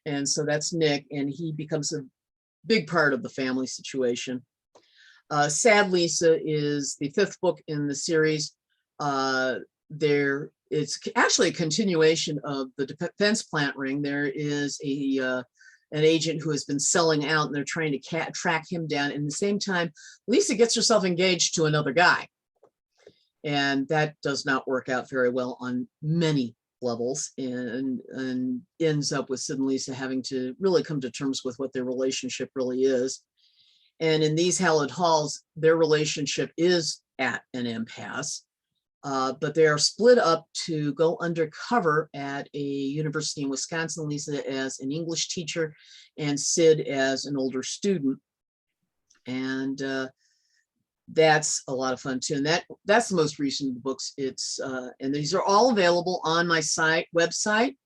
And so that's Nick, and he becomes a big part of the family situation. Sad Lisa is the 5th book in the series. It's actually a continuation of the defense plant ring. There is an agent who has been selling out, and they're trying to track him down. And at the same time, Lisa gets herself engaged to another guy. And that does not work out very well on many levels, and ends up with Sid and Lisa having to really come to terms with what their relationship really is. And in These Hallowed Halls, their relationship is at an impasse, but they are split up to go undercover at a university in Wisconsin, Lisa as an English teacher and Sid as an older student. And that's a lot of fun too. And that's the most recent of the books. It's and these are all available on my website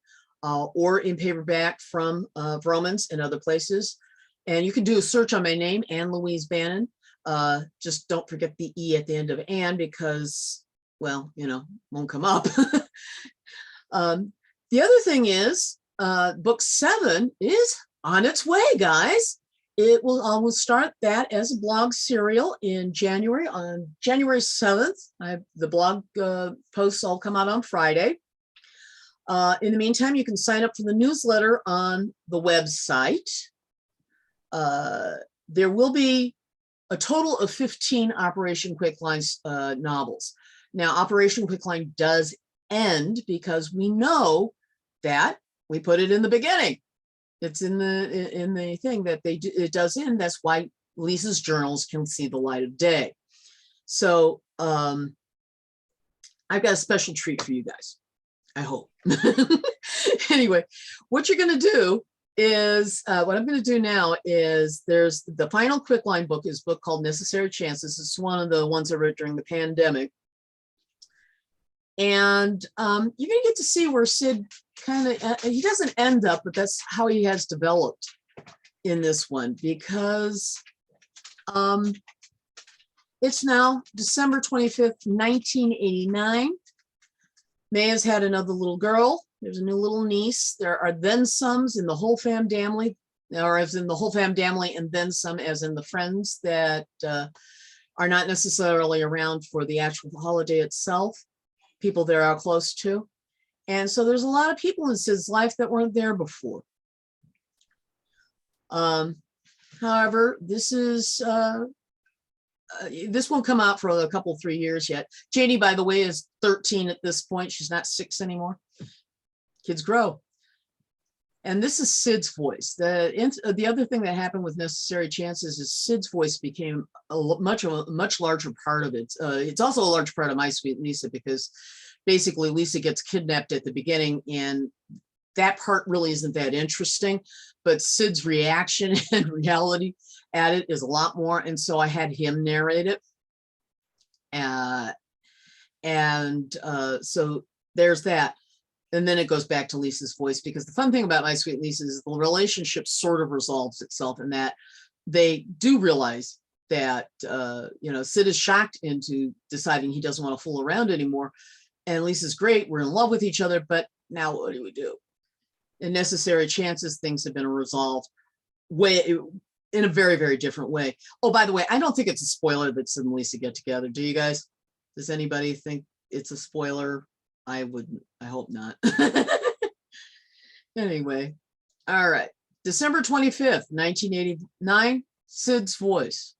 or in paperback from Vroman's and other places. And you can do a search on my name, Anne Louise Bannon. Just don't forget the E at the end of Anne, because, well, you know, won't come up. The other thing is book 7 is on its way, guys. I will start that as a blog serial in January, on January 7th. The blog posts all come out on Friday. In the meantime, you can sign up for the newsletter on the website. There will be a total of 15 Operation Quicklime novels. Now, Operation Quicklime does end because we know that we put it in the beginning. It's in the thing that it does in. That's why Lisa's journals can see the light of day. So I've got a special treat for you guys, I hope. Anyway, what you're going to do is, what I'm going to do now is there's the final Quicklime book is a book called Necessary Chances. It's one of the ones I wrote during the pandemic. And you're going to get to see where Sid kind of, he doesn't end up, but that's how he has developed in this one, because it's now December 25th, 1989. May has had another little girl. There's a new little niece. There are then somes in the whole fam family, or as in the whole fam family, and then some as in the friends that are not necessarily around for the actual holiday itself. People there are close to. And so there's a lot of people in Sid's life that weren't there before. However, this won't come out for a couple, 3 years yet. Janie, by the way, is 13 at this point. She's not 6 anymore. Kids grow. And this is Sid's voice. The other thing that happened with Necessary Chances is Sid's voice became a much larger part of it. It's also a large part of My Sweet Lisa, because basically Lisa gets kidnapped at the beginning, and that part really isn't that interesting, but Sid's reaction and reality at it is a lot more. And so I had him narrate it. So there's that. And then it goes back to Lisa's voice, because the fun thing about My Sweet Lisa is the relationship sort of resolves itself in that they do realize that, Sid is shocked into deciding he doesn't want to fool around anymore. And Lisa's great. We're in love with each other, but now what do we do? In Necessary Chances, things have been resolved in a very, very different way. Oh, by the way, I don't think it's a spoiler that Sid and Lisa get together. Do you guys? Does anybody think it's a spoiler? I wouldn't. I hope not. Anyway, all right. December 25th, 1989, Sid's voice.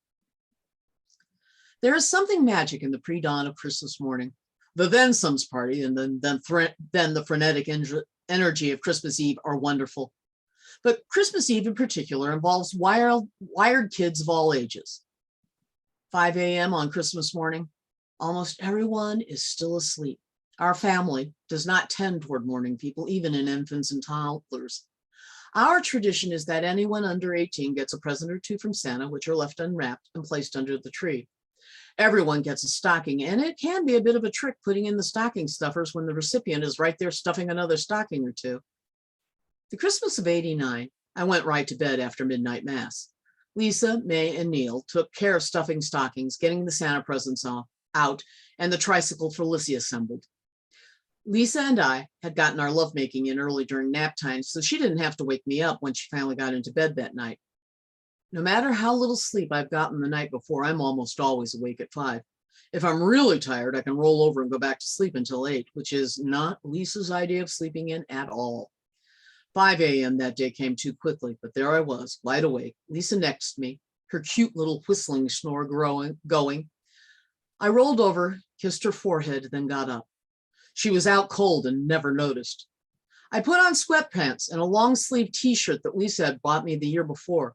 There is something magic in the pre-dawn of Christmas morning. The then-somes party and then the frenetic energy of Christmas Eve are wonderful. But Christmas Eve in particular involves wired kids of all ages. 5 a.m. on Christmas morning, almost everyone is still asleep. Our family does not tend toward morning people, even in infants and toddlers. Our tradition is that anyone under 18 gets a present or two from Santa, which are left unwrapped and placed under the tree. Everyone gets a stocking, and it can be a bit of a trick putting in the stocking stuffers when the recipient is right there stuffing another stocking or two. The Christmas of '89, I went right to bed after midnight mass. Lisa, May, and Neil took care of stuffing stockings, getting the Santa presents out, and the tricycle for Lissy assembled. Lisa and I had gotten our lovemaking in early during nap time, so she didn't have to wake me up when she finally got into bed that night. No matter how little sleep I've gotten the night before, I'm almost always awake at 5. If I'm really tired, I can roll over and go back to sleep until 8, which is not Lisa's idea of sleeping in at all. 5 a.m. that day came too quickly, but there I was, wide awake, Lisa next to me, her cute little whistling snore going. I rolled over, kissed her forehead, then got up. She was out cold and never noticed. I put on sweatpants and a long-sleeve t-shirt that Lisa had bought me the year before.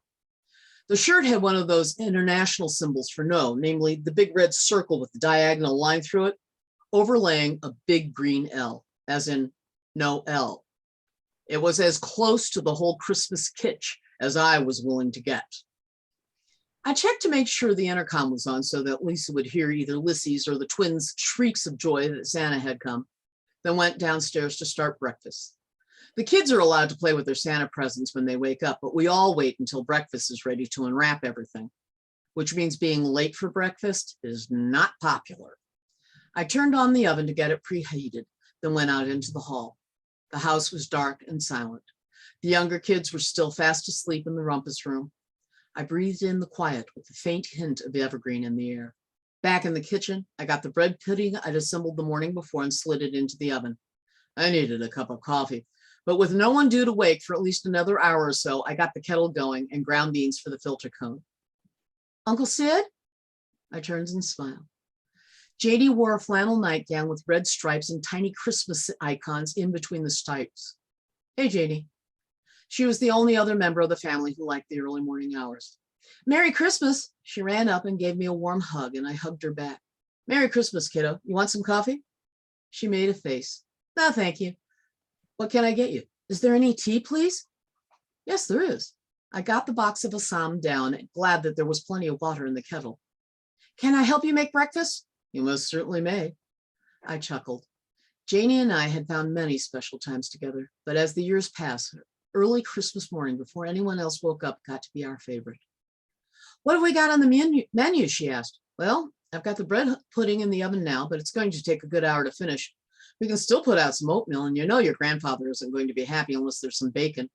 The shirt had one of those international symbols for no, namely the big red circle with the diagonal line through it, overlaying a big green L, as in no L. It was as close to the whole Christmas kitsch as I was willing to get. I checked to make sure the intercom was on so that Lisa would hear either Lissy's or the twins' shrieks of joy that Santa had come, then went downstairs to start breakfast. The kids are allowed to play with their Santa presents when they wake up, but we all wait until breakfast is ready to unwrap everything, which means being late for breakfast is not popular. I turned on the oven to get it preheated, then went out into the hall. The house was dark and silent. The younger kids were still fast asleep in the rumpus room. I breathed in the quiet with a faint hint of evergreen in the air. Back in the kitchen, I got the bread pudding I'd assembled the morning before and slid it into the oven. I needed a cup of coffee, but with no one due to wake for at least another hour or so, I got the kettle going and ground beans for the filter cone. Uncle Sid? I turned and smiled. JD wore a flannel nightgown with red stripes and tiny Christmas icons in between the stripes. Hey, JD. She was the only other member of the family who liked the early morning hours. Merry Christmas. She ran up and gave me a warm hug, and I hugged her back. Merry Christmas, kiddo. You want some coffee? She made a face. No, thank you. What can I get you? Is there any tea, please? Yes, there is. I got the box of Assam down, glad that there was plenty of water in the kettle. Can I help you make breakfast? You most certainly may. I chuckled. Janie and I had found many special times together, but as the years passed, early Christmas morning before anyone else woke up got to be our favorite. What have we got on the menu? She asked. Well, I've got the bread pudding in the oven now, but it's going to take a good hour to finish. We can still put out some oatmeal, and you know your grandfather isn't going to be happy unless there's some bacon.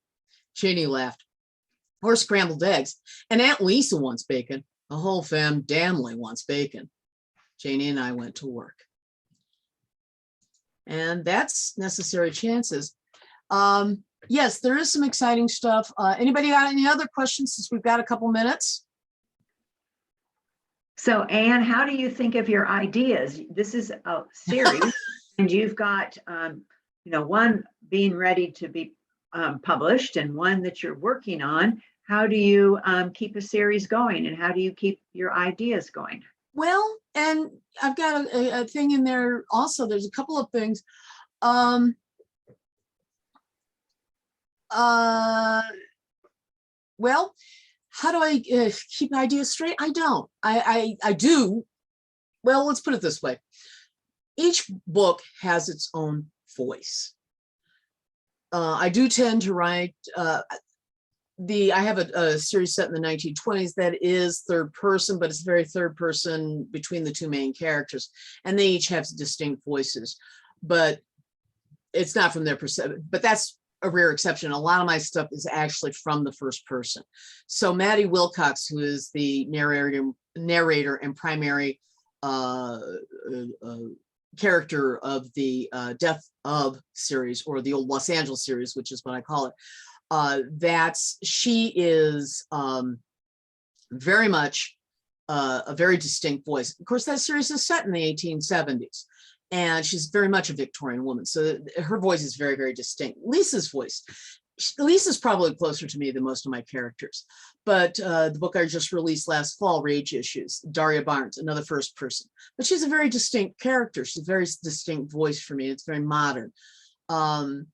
Janie laughed. Or scrambled eggs. And Aunt Lisa wants bacon. The whole fam damnly wants bacon. Janie and I went to work. And that's Necessary Chances. Yes, there is some exciting stuff. Anybody got any other questions since we've got a couple minutes? So Anne, how do you think of your ideas? This is a series and you've got, one being ready to be published and one that you're working on. How do you keep a series going, and how do you keep your ideas going? Well, and I've got a thing in there also. There's a couple of things. Well, how do I keep ideas straight? I don't. I do. Well, let's put it this way. Each book has its own voice. I do tend to write, I have a series set in the 1920s that is third person, but it's very third person between the two main characters. And they each have distinct voices, but it's not from their perspective, but that's a rare exception. A lot of my stuff is actually from the first person. So Maddie Wilcox, who is the narrator and primary character of the Death of series, or the old Los Angeles series, which is what I call it. She is very much a very distinct voice. Of course, that series is set in the 1870s, and she's very much a Victorian woman. So her voice is very, very distinct. Lisa's voice, Lisa's probably closer to me than most of my characters. But the book I just released last fall, Rage Issues, Daria Barnes, another first person. But she's a very distinct character. She's a very distinct voice for me. It's very modern. So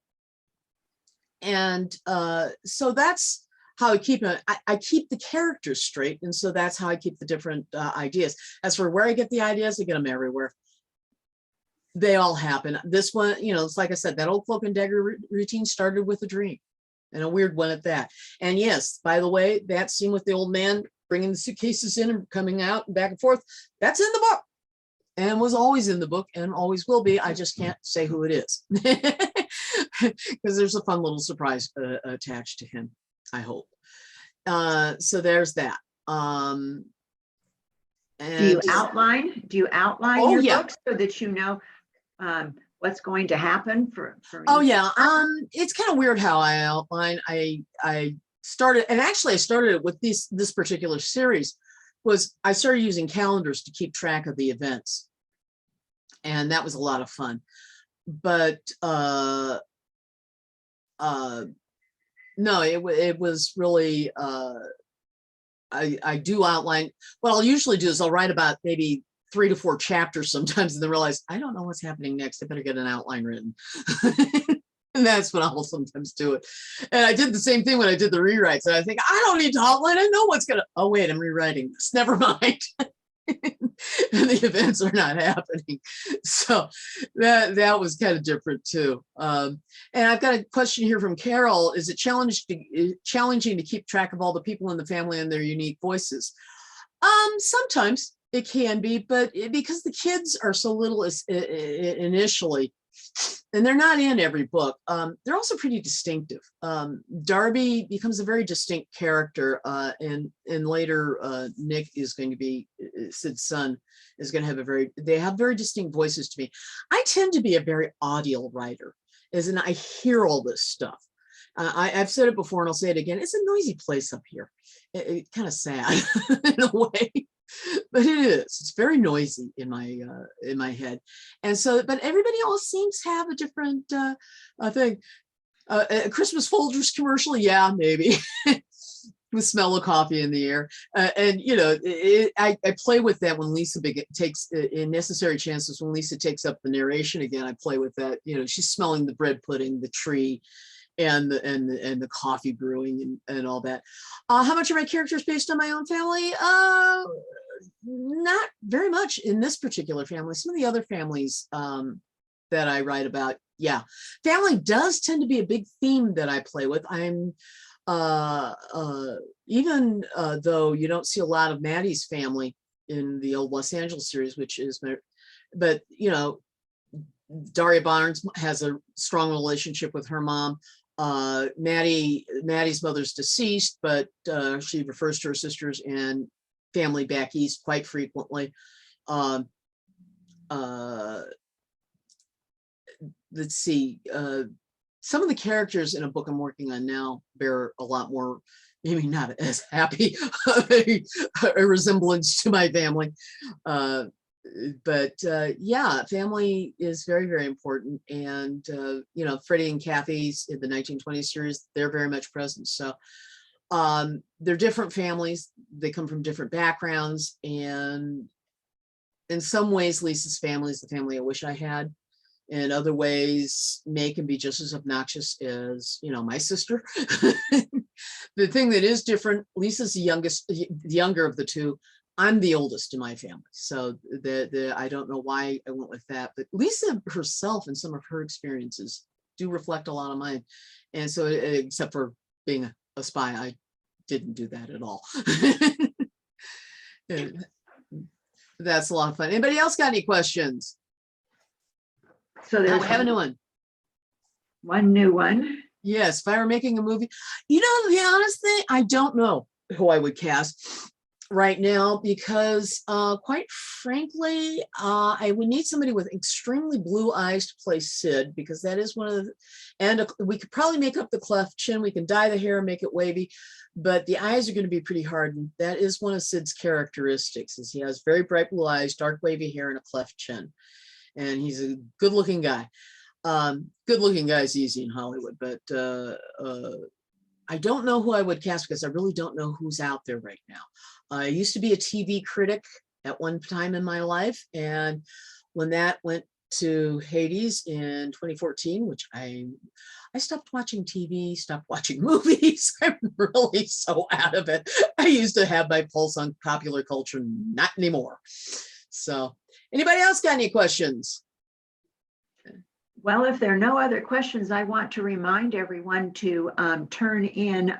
that's how I keep it. I keep the characters straight. And so that's how I keep the different ideas. As for where I get the ideas, I get them everywhere. They all happen. This one, it's like I said, that old Cloak and Dagger routine started with a dream, and a weird one at that. And yes, by the way, that scene with the old man bringing the suitcases in and coming out and back and forth, that's in the book and was always in the book and always will be. I just can't say who it is because there's a fun little surprise attached to him, I hope. So there's that. And do you outline Oh, your yeah. books so that you know what's going to happen for Oh each yeah. chapter? It's kind of weird how I outline. I started, and actually I started it with this particular series, was I started using calendars to keep track of the events. And that was a lot of fun. But no, it was really I do outline. What I'll usually do is I'll write about maybe 3 to 4 chapters sometimes, and then realize I don't know what's happening next. I better get an outline written. And that's when I'll sometimes do it. And I did the same thing when I did the rewrites. And I think, I don't need to outline. I know what's oh wait, I'm rewriting this. Never mind. And the events are not happening. So that was kind of different too. And I've got a question here from Carol. Is it challenging to keep track of all the people in the family and their unique voices? Sometimes it can be, but because the kids are so little initially, and they're not in every book, they're also pretty distinctive. Darby becomes a very distinct character, and later Nick is going to be, Sid's son, is going to have they have very distinct voices to me. I tend to be a very audio writer, as in I hear all this stuff. I've said it before and I'll say it again. It's a noisy place up here. It's kind of sad in a way. But it is. It's very noisy in my head, and so. But everybody else seems to have a different thing. A Christmas Folgers commercial, yeah, maybe. The smell of coffee in the air, and you know, I play with that when Lisa takes in Necessary Chances. When Lisa takes up the narration again, I play with that. You know, she's smelling the bread pudding, the tree, and the coffee brewing and all that. How much are my characters based on my own family? Not very much in this particular family. Some of the other families that I write about, yeah, family does tend to be a big theme that I play with. I'm even though you don't see a lot of Maddie's family in the old Los Angeles series, which is my, but you know, Daria Barnes has a strong relationship with her mom. Maddie's mother's deceased, but she refers to her sisters and family back east quite frequently. Let's see, some of the characters in a book I'm working on now bear a lot more, maybe not as happy, a resemblance to my family. But yeah, family is very, very important. And, you know, Freddie and Kathy's in the 1920s series, they're very much present. So they're different families. They come from different backgrounds. And in some ways, Lisa's family is the family I wish I had. In other ways, May can be just as obnoxious as, you know, my sister. The thing that is different, Lisa's the younger of the two. I'm the oldest in my family. So I don't know why I went with that, but Lisa herself and some of her experiences do reflect a lot of mine. And so, except for being a spy, I didn't do that at all. That's a lot of fun. Anybody else got any questions? So We there's have a new one. one new one. Yes, if I were making a movie, you know, the honest thing, I don't know who I would cast right now because quite frankly, I would need somebody with extremely blue eyes to play Sid, because that is one of the, and we could probably make up the cleft chin. We can dye the hair and make it wavy, but the eyes are going to be pretty hard. And that is one of Sid's characteristics, is he has very bright blue eyes, dark wavy hair, and a cleft chin. And he's a good looking guy. Good looking guy is easy in Hollywood, but I don't know who I would cast because I really don't know who's out there right now. I used to be a TV critic at one time in my life. And when that went to Hades in 2014, which I stopped watching TV, stopped watching movies. I'm really so out of it. I used to have my pulse on popular culture, not anymore. So anybody else got any questions? Well, if there are no other questions, I want to remind everyone to tune in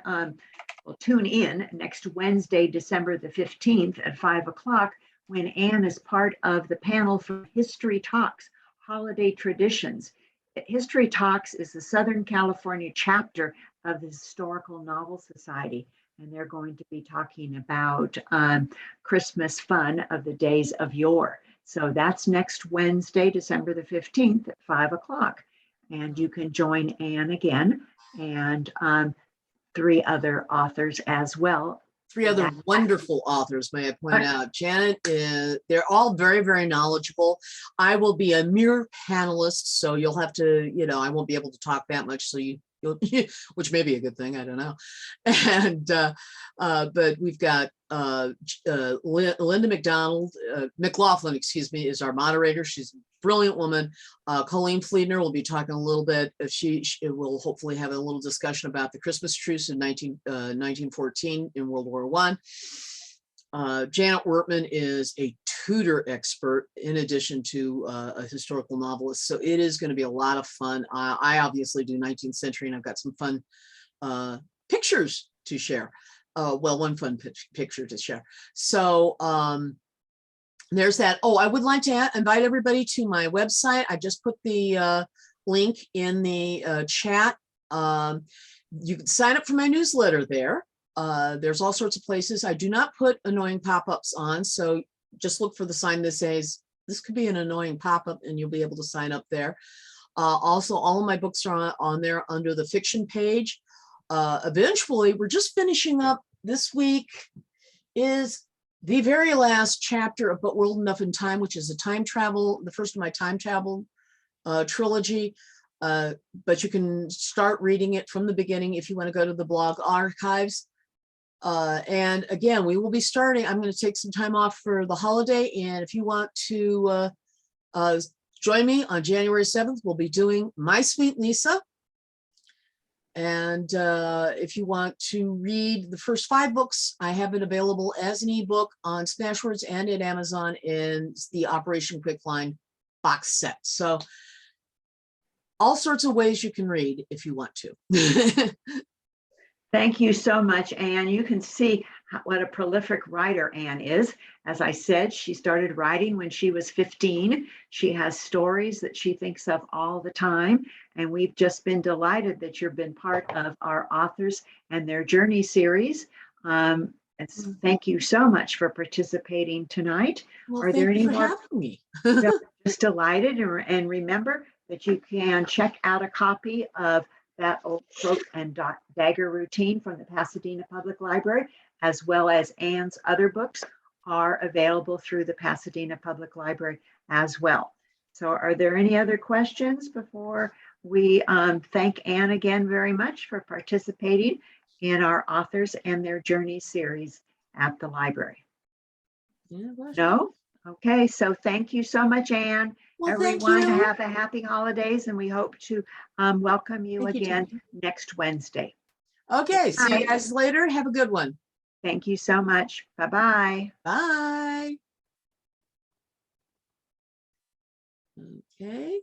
next Wednesday, December the 15th at 5 o'clock, when Anne is part of the panel for History Talks, Holiday Traditions. History Talks is the Southern California chapter of the Historical Novel Society, and they're going to be talking about Christmas fun of the days of yore. So that's next Wednesday, December the 15th at 5 o'clock. And you can join Anne again and three other authors as well. Three other wonderful authors, may I point out. Janet, they're all very, very knowledgeable. I will be a mere panelist, so you'll have to, you know, I won't be able to talk that much, so you'll, which may be a good thing, I don't know. And but we've got Linda McLaughlin, excuse me, is our moderator. She's a brilliant woman. Colleen Fliedner will be talking a little bit. She will hopefully have a little discussion about the Christmas truce in 1914 in World War I. Janet Wertman is a Tudor expert in addition to a historical novelist. So it is going to be a lot of fun. I obviously do 19th century, and I've got some fun pictures to share. Well, one fun picture to share. So there's that. Oh, I would like to invite everybody to my website. I just put the link in the chat. You can sign up for my newsletter there. There's all sorts of places. I do not put annoying pop-ups on, so just look for the sign that says this could be an annoying pop-up, and you'll be able to sign up there. Also, all of my books are on there under the fiction page. Eventually, we're just finishing up. This week is the very last chapter of But World Enough in Time, which is a time travel, the first of my time travel trilogy. But you can start reading it from the beginning if you want to go to the blog archives. And again, we will be starting. I'm going to take some time off for the holiday. And if you want to join me on January 7th, we'll be doing My Sweet Lisa. And if you want to read the first 5 books, I have it available as an ebook on Smashwords and at Amazon in the Operation Quickline box set. So all sorts of ways you can read if you want to. Thank you so much, Anne. You can see what a prolific writer Anne is. As I said, she started writing when she was 15. She has stories that she thinks of all the time. And we've just been delighted that you've been part of our authors and their journey series. Thank you so much for participating tonight. Well, Are there thank any you for more? having me. Just delighted. And remember that you can check out a copy of that old Cloak and Dagger routine from the Pasadena Public Library, as well as Anne's other books, are available through the Pasadena Public Library as well. So are there any other questions before we thank Anne again very much for participating in our authors and their journey series at the library? Yeah, No? Okay, so thank you so much, Anne. well, Everyone, thank you. have a happy holidays, and we hope to welcome you Thank you, again Tammy. next Wednesday. Okay, see you Bye. guys later. Have a good one. Thank you so much. Bye-bye. Bye. Okay.